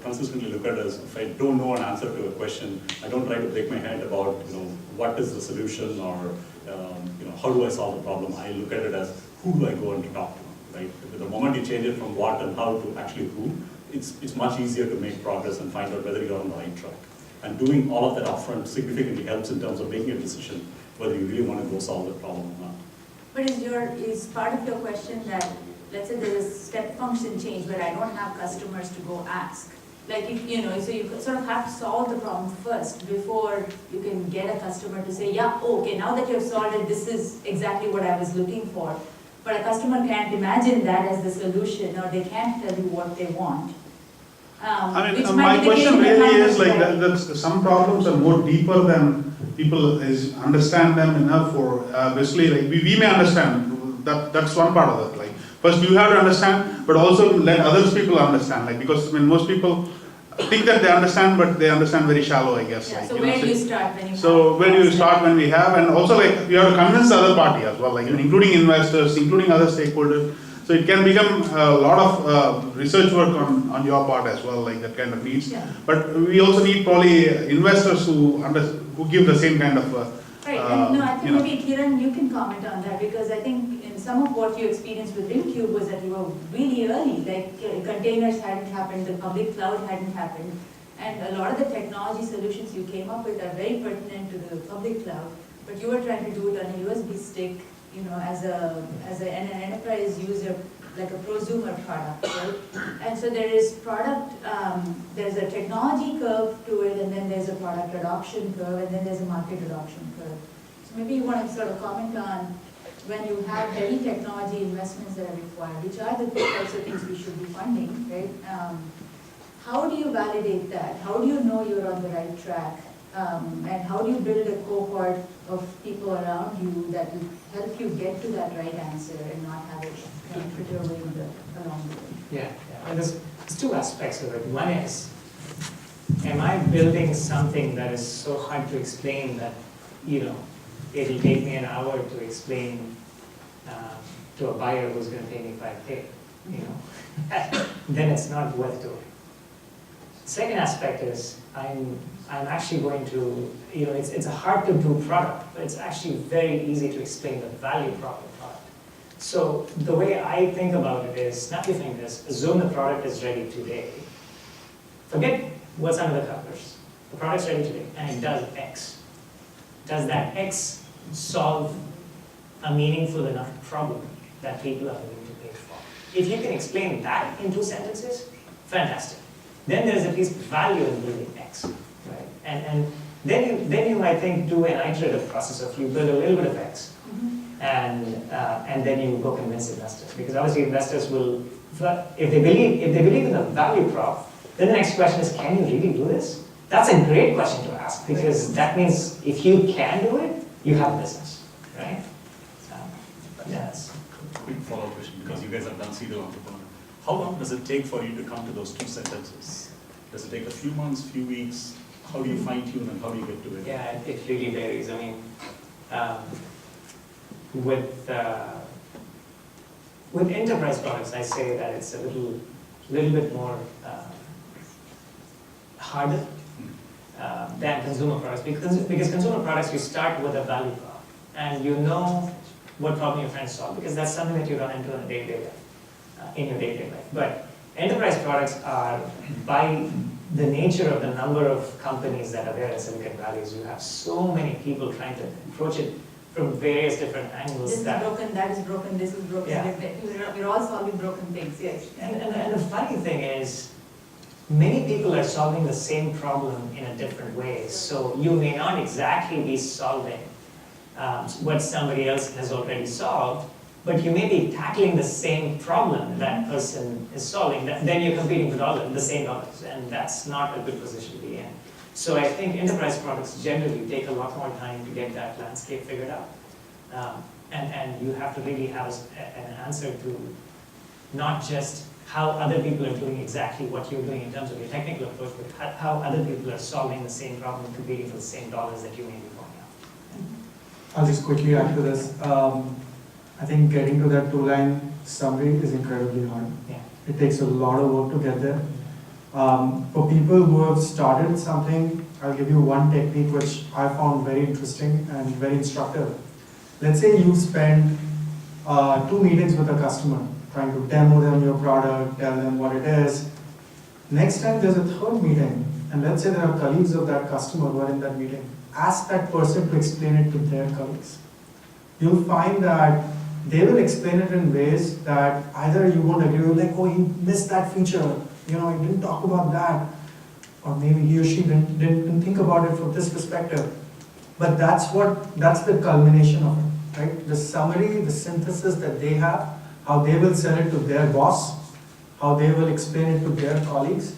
S3: consistently looked at is if I don't know an answer to a question, I don't try to break my head about what is the solution or how do I solve the problem. I look at it as who do I go and talk to. Right? The moment you change it from what and how to actually who, it's much easier to make progress and find out whether you're on the right track. And doing all of that upfront significantly helps in terms of making a decision whether you really want to go solve the problem or not.
S4: But is part of your question that, let's say there's a step function change where I don't have customers to go ask? So you sort of have to solve the problem first before you can get a customer to say, yeah, okay, now that you've solved it, this is exactly what I was looking for. But a customer can't imagine that as the solution, or they can't tell you what they want.
S8: My question really is that some problems are more deeper than people understand them enough for. Basically, we may understand that's one part of it. First you have to understand, but also let others people understand. Because most people think that they understand, but they understand very shallow, I guess.
S4: Yeah, so where do you start when you
S8: when we have, and also you have to convince the other party as well, including investors, including other stakeholders. So it can become a lot of research work on your part as well, that kind of needs.
S4: Yeah.
S8: But we also need probably investors who give the same kind of.
S4: Right, and I think maybe Kiran, you can comment on that, because I think in some of what you experienced with RingCube was that you were really early, containers hadn't happened, the public cloud hadn't happened, and a lot of the technology solutions you came up with are very pertinent to the public cloud. but you were trying to do it on a USB stick, you know, as an enterprise user, like a prosumer product, right? And so there is product, there's a technology curve to it, and then there's a product adoption curve, and then there's a market adoption curve. So maybe you want to sort of comment on when you have heavy technology investments that are required, which are the types of things we should be funding, right? How do you validate that? How do you know you're on the right track? And how do you build a cohort of people around you that will help you get to that right answer and not have it fritter away along the way?
S2: Yeah. And there's two aspects of it. One is, am I building something that is so hard to explain that, you know, it'll take me an hour to explain to a buyer who's going to pay me $5K, you know, then it's not worth doing. Second aspect is I'm actually going to, you know, it's a hard to do product, but it's actually very easy to explain the value prop of the product. So the way I think about it is, snap your fingers, assume the product is ready today. Forget what's under the covers. The product's ready today, and it does X. Does that X solve a meaningful enough problem that people are willing to pay for? If you can explain that in 2 sentences, fantastic. Then there's at least value in building X, right? And then you might think do an iterative process of you build a little bit of X, and then you go convince investors, because obviously investors will, if they believe in the value prop, then the next question is, can you really do this? That's a great question to ask, because that means if you can do it, you have business, right? So, yes.
S3: Quick follow-up question, because you guys have done serial entrepreneur. How long does it take for you to come to those 2 sentences? Does it take a few months, few weeks? How do you fine-tune and how do you get to it?
S2: Yeah, it really varies. I mean, with enterprise products, I say that it's a little bit more harder than consumer products, because consumer products, you start with a value prop, and you know what problem your friends solve, because that's something that you run into in your day-to-day life. But enterprise products are, by the nature of the number of companies that are there in Silicon Valley, you have so many people trying to approach it from various different angles.
S4: This is broken, that is broken, this is broken.
S2: Yeah.
S4: We're all solving broken things, yes.
S2: And the funny thing is, many people are solving the same problem in a different way. So you may not exactly be solving what somebody else has already solved, but you may be tackling the same problem that person is solving. Then you're competing for the same dollars, and that's not a good position to be in. So I think enterprise products generally take a lot more time to get that landscape figured out. And you have to really have an answer to not just how other people are doing exactly what you're doing in terms of your technical approach, but how other people are solving the same problem and competing for the same dollars that you may be going after.
S5: I'll just quickly add to this. I think getting to that 2-line summary is incredibly hard.
S2: Yeah.
S5: It takes a lot of work to get there. For people who have started something, I'll give you one technique which I found very interesting and very instructive. Let's say you spend 2 meetings with a customer, trying to demo them your product, tell them what it is. Next time there's a 3rd meeting, and let's say there are colleagues of that customer who are in that meeting. Ask that person to explain it to their colleagues. You'll find that they will explain it in ways that either you won't agree with, like, oh, he missed that feature, you know, he didn't talk about that, or maybe he or she didn't think about it from this perspective. But that's the culmination of it, right? The summary, the synthesis that they have, how they will sell it to their boss, how they will explain it to their colleagues,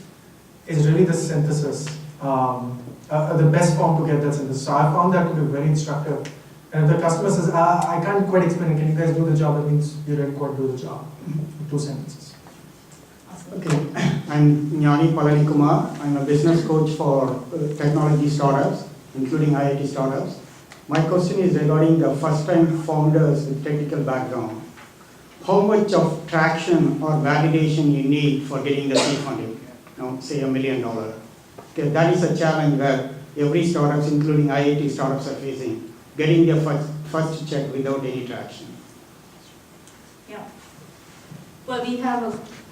S5: is really the synthesis, the best form to get that synthesis. So I found that to be very instructive. And if the customer says, I can't quite explain it, can you guys do the job? That means you didn't quite do the job. 2 sentences.
S9: Okay, I'm Jnani Palani Kumar. I'm a business coach for technology startups, including IIT startups. My question is regarding the first-time founders with technical background. How much of traction or validation you need for getting the seed funding? Say $1 million. Okay, that is a challenge where every startups, including IIT startups, are facing. Getting their first check without any traction.
S4: Yeah. Well, we have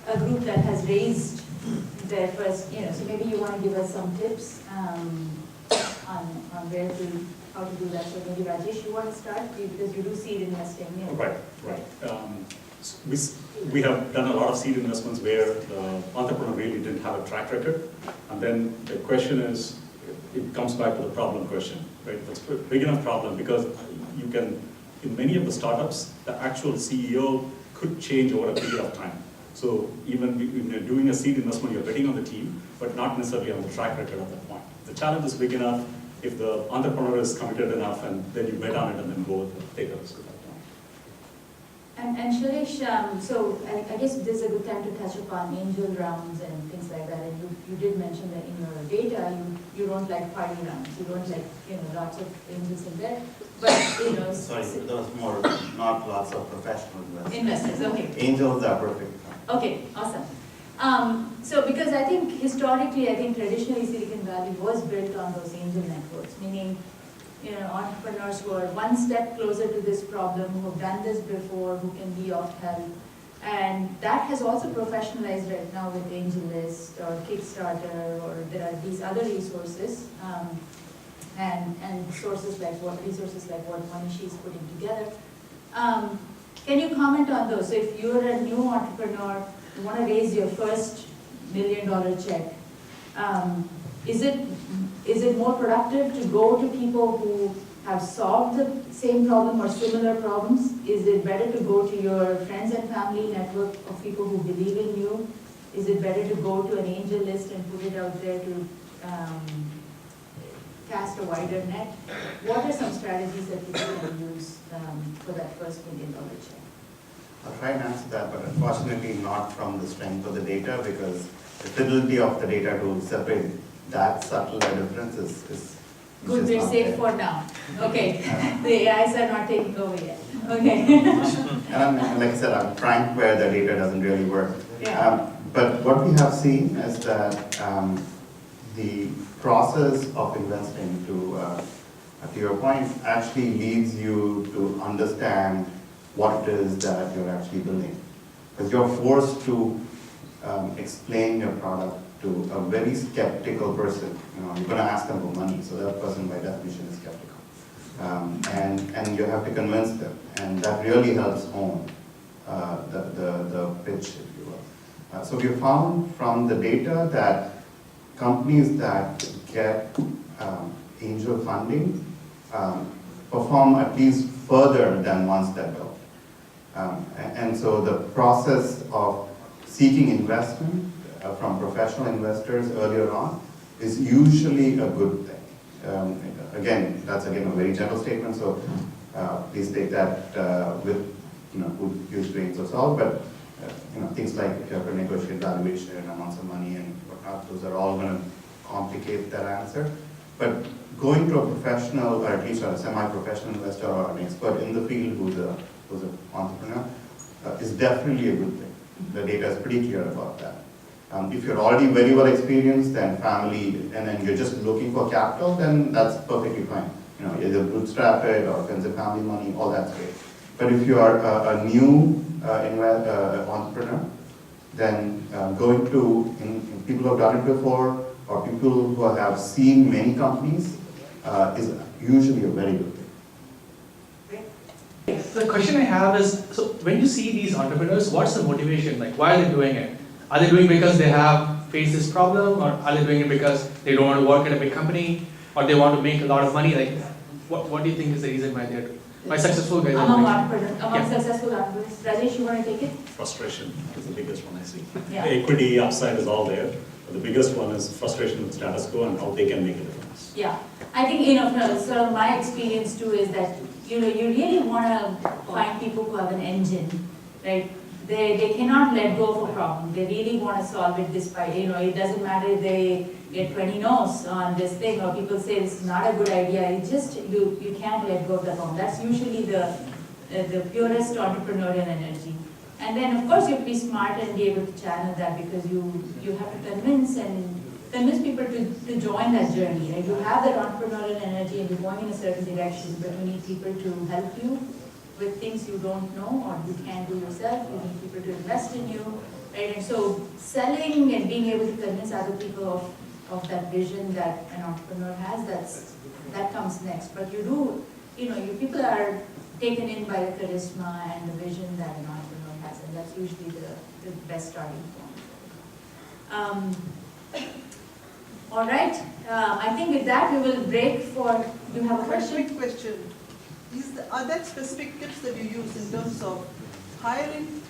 S4: a group that has raised their first, so maybe you want to give us some tips on where to how to do that. So maybe Rajesh, you want to start because you do seed investing. Yeah.
S3: Right, right. We have done a lot of seed investments where the entrepreneur really didn't have a track record. And then the question is, it comes back to the problem question, right? That's a big enough problem because you can, in many of the startups, the actual CEO could change over a period of time. So even when you're doing a seed investment, you're betting on the team, but not necessarily on the track record at that point. The challenge is big enough if the entrepreneur is committed enough, and then you bet on it and then go take a risk at that point.
S4: And Suresh, so I guess this is a good time to touch upon angel rounds and things like that. And you did mention that in your data, you don't like party rounds. You don't like, lots of angels in there. But,
S6: Sorry, there was more, not lots of professional investors.
S4: Investors, okay.
S6: Angels are perfect.
S4: Okay, awesome. So because I think historically, traditionally Silicon Valley was built on those angel networks, meaning entrepreneurs who are one step closer to this problem, who have done this before, who can be of help. And that has also professionalized right now with AngelList or Kickstarter, or there are these other resources, and resources like what Manishi is putting together. Can you comment on those? So if you're a new entrepreneur, you want to raise your first $1 million check, is it more productive to go to people who have solved the same problem or similar problems? Is it better to go to your friends and family network of people who believe in you? Is it better to go to an angel list and put it out there to cast a wider net? What are some strategies that people can use for that first $1 million check?
S6: I'll try and answer that, but unfortunately not from the strength of the data, because the fidelity of the data to separate that subtle a difference is
S4: good, we're safe
S6: there.
S4: for now. Okay, the AIs are not taking over yet. Okay.
S6: And like I said, I'm frank where the data doesn't really work.
S4: Yeah.
S6: But what we have seen is that the process of investing, to your point, actually leads you to understand what it is that you're actually building. Because you're forced to explain your product to a very skeptical person. You're going to ask them for money, so that person by definition is skeptical. And you have to convince them, and that really helps own the pitch, if you will. So we found from the data that companies that get angel funding perform at least further than ones that don't. And so the process of seeking investment from professional investors earlier on is usually a good thing. Again, that's a very general statement, so please take that with huge grains of salt. But things like negotiate valuation, amounts of money, and whatnot, those are all going to complicate that answer. But going to a professional, or at least a semi-professional investor or an expert in the field who's an entrepreneur, is definitely a good thing. The data is pretty clear about that. If you're already very well experienced, then family, and then you're just looking for capital, then that's perfectly fine. Either bootstrap it or friends and family money, all that's great. But if you are a new entrepreneur, then going to people who have done it before, or people who have seen many companies, is usually a very good thing.
S10: The question I have is, so when you see these entrepreneurs, what's the motivation? Like, why are they doing it? Are they doing it because they have faced this problem, or are they doing it because they don't want to work at a big company, or they want to make a lot of money? Like, what do you think is the reason why they're doing it? Why successful guys
S4: Among
S10: are doing it?
S4: successful entrepreneurs. Rajesh, you want to take it?
S3: Frustration is the biggest one I see.
S4: Yeah.
S3: The equity upside is all there, but the biggest one is frustration with status quo and how they can make a difference.
S4: Yeah, I think so my experience too is that you really want to find people who have an engine, right? They cannot let go of a problem. They really want to solve it despite, it doesn't matter if they get 20 no's on this thing, or people say this is not a good idea. It's just, you can't let go of the problem. That's usually the purest entrepreneurial energy. And then of course you have to be smart and be able to channel that, because you have to convince people to join that journey, right? You have that entrepreneurial energy and you're going in a certain direction, but you need people to help you with things you don't know or you can't do yourself. You need people to invest in you, right? And so selling and being able to convince other people of that vision that an entrepreneur has, that comes next. But you do, you people are taken in by the charisma and the vision that an entrepreneur has, and that's usually the best starting point. All right, I think with that we will break for, do you have a question?
S11: Quick question. Are there specific tips that you use in terms of hiring?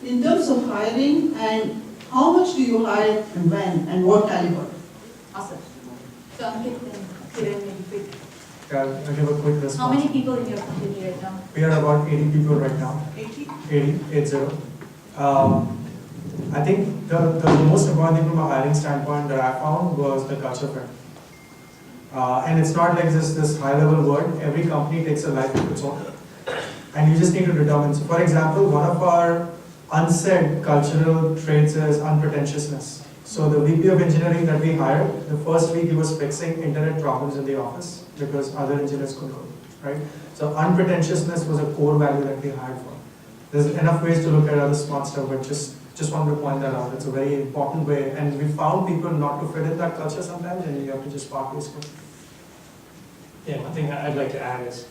S11: In terms of hiring, and how much do you hire and when and what caliber?
S4: Awesome. So Ankit and Kiran, maybe quick.
S5: I'll give a quick response.
S4: How many people in your company right now?
S5: We are about 80 people right now.
S11: 80?
S5: 80. I think the most important thing from a hiring standpoint that I found was the culture fit. And it's not like just this high-level word. Every company takes a life of its own. And you just need to determine. So for example, one of our unsaid cultural traits is unpretentiousness. So the VP of engineering that we hired, the first week he was fixing internet problems in the office because other engineers couldn't go, right? So unpretentiousness was a core value that we hired for. There's enough ways to look at other smart stuff, but just wanted to point that out. It's a very important way, and we found people not to fit in that culture sometimes, and you have to just part ways with.
S2: Yeah, one thing I'd like to add is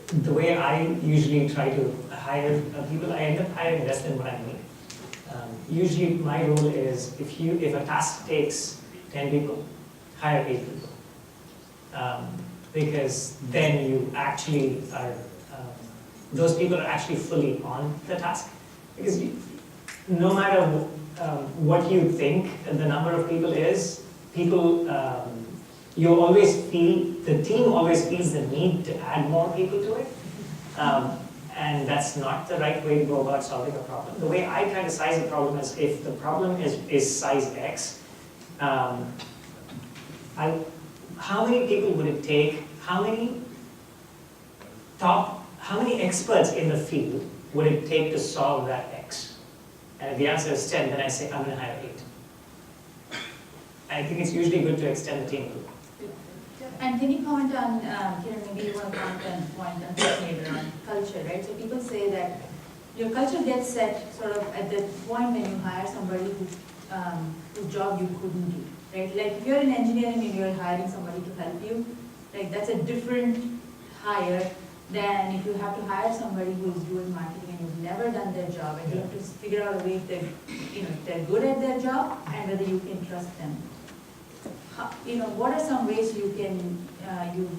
S2: the way I usually try to hire people, I end up hiring less than what I need. Usually my rule is if a task takes 10 people, hire 8 people. Because then you actually are, those people are actually fully on the task. Because no matter what you think the number of people is, you always feel, the team always feels the need to add more people to it. And that's not the right way to go about solving a problem. The way I try to size a problem is if the problem is size X, how many people would it take, how many experts in the field would it take to solve that X? And if the answer is 10, then I say I'm going to hire 8. I think it's usually good to extend the team.
S4: And can you comment on, Kiran, maybe you want to comment on point on culture, right? So people say that your culture gets set sort of at the point when you hire somebody whose job you couldn't do, right? Like if you're in engineering and you're hiring somebody to help you, like that's a different hire than if you have to hire somebody who's doing marketing and who's never done their job, and you have to figure out a way if they're good at their job and whether you can trust them. What are some ways you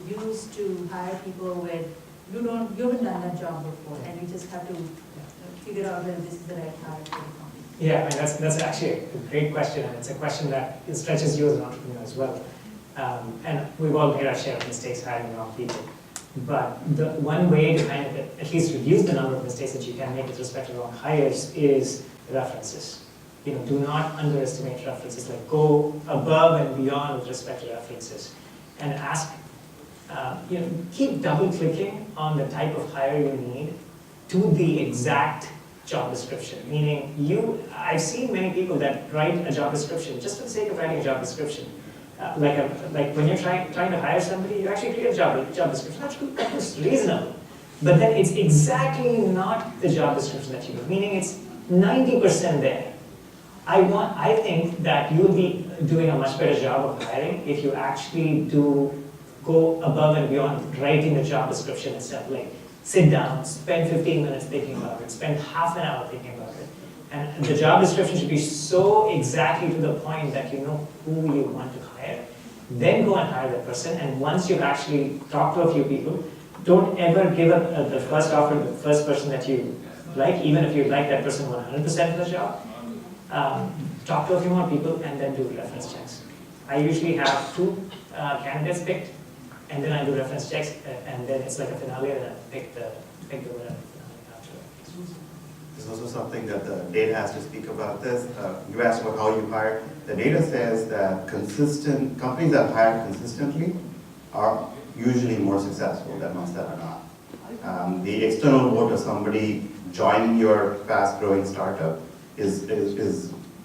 S4: use to hire people where you haven't done that job before, and you just have to figure out whether this is the right hire for the company?
S2: Yeah, I mean, that's actually a great question, and it's a question that stretches you as an entrepreneur as well. And we've all made our share of mistakes hiring the wrong people. But the one way to kind of at least reduce the number of mistakes that you can make with respect to wrong hires is references. Do not underestimate references. Like go above and beyond with respect to references, and ask. Keep double clicking on the type of hire you need to the exact job description. Meaning, I've seen many people that write a job description just for the sake of writing a job description. Like when you're trying to hire somebody, you actually create a job description. That's reasonable. But then it's exactly not the job description that you need. Meaning it's 90% there. I think that you'll be doing a much better job of hiring if you actually do go above and beyond writing the job description itself. Like sit down, spend 15 minutes thinking about it, spend half an hour thinking about it. And the job description should be so exactly to the point that you know who you want to hire. Then go and hire that person. And once you've actually talked to a few people, don't ever give up the first offer to the first person that you like, even if you like that person 100% of the job. Talk to a few more people and then do reference checks. I usually have 2 candidates picked, and then I do reference checks, and then it's like a finale, and I pick the winner after.
S6: There's also something that the data has to speak about this. You asked about how you hire. The data says that companies that hire consistently are usually more successful than ones that are not. The external vote of somebody joining your fast-growing startup is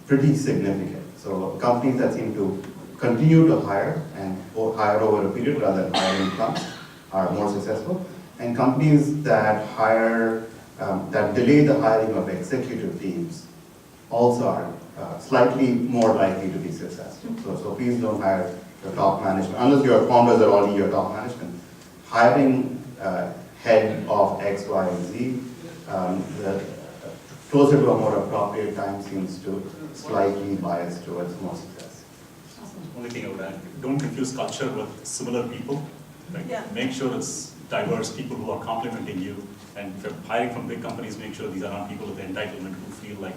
S6: pretty significant. So companies that seem to continue to hire and hire over a period rather than hiring once are more successful. And companies that hire, that delay the hiring of executive teams also are slightly more likely to be successful. So please don't hire your top management, unless your founders are already your top management, hiring head of X, Y, and Z, closer to a more appropriate time seems to slightly bias towards more success.
S3: Only thing I would add, don't confuse culture with similar people. Like,
S11: Yeah.
S3: make sure it's diverse people who are complementing you. And if you're hiring from big companies, make sure these are not people with entitlement who feel like,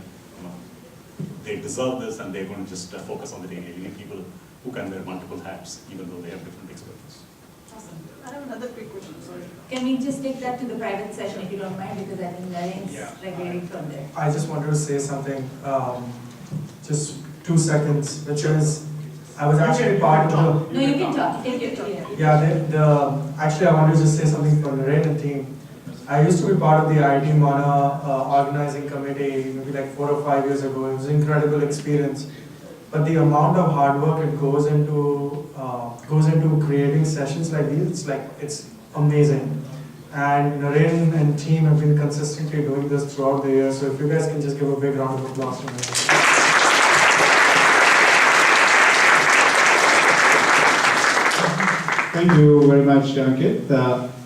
S3: they deserve this and they're going to just focus on the daily. You need people who can wear multiple hats, even though they have different expertise.
S4: Awesome.
S11: I have another quick question, sorry.
S4: Can we just take that to the private session if you don't mind, because I think Naren's like waiting from there.
S5: I just wanted to say something, just 2 seconds, which is, I was actually part of the.
S4: No, you can talk, take it here.
S5: Yeah, actually I wanted to just say something for Naren and team. I used to be part of the Iitmaana organizing committee maybe like 4 or 5 years ago. It was an incredible experience. But the amount of hard work it goes into creating sessions like these, it's amazing. And Naren and team have been consistently doing this throughout the year. So if you guys can just give a big round of applause to Naren.
S1: Thank you very much, Ankit.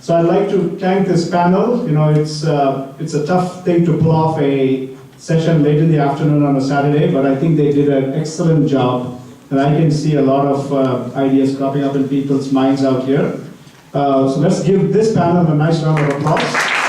S1: So I'd like to thank this panel. It's a tough thing to pull off a session late in the afternoon on a Saturday, but I think they did an excellent job. And I can see a lot of ideas cropping up in people's minds out here. So let's give this panel a nice round of applause.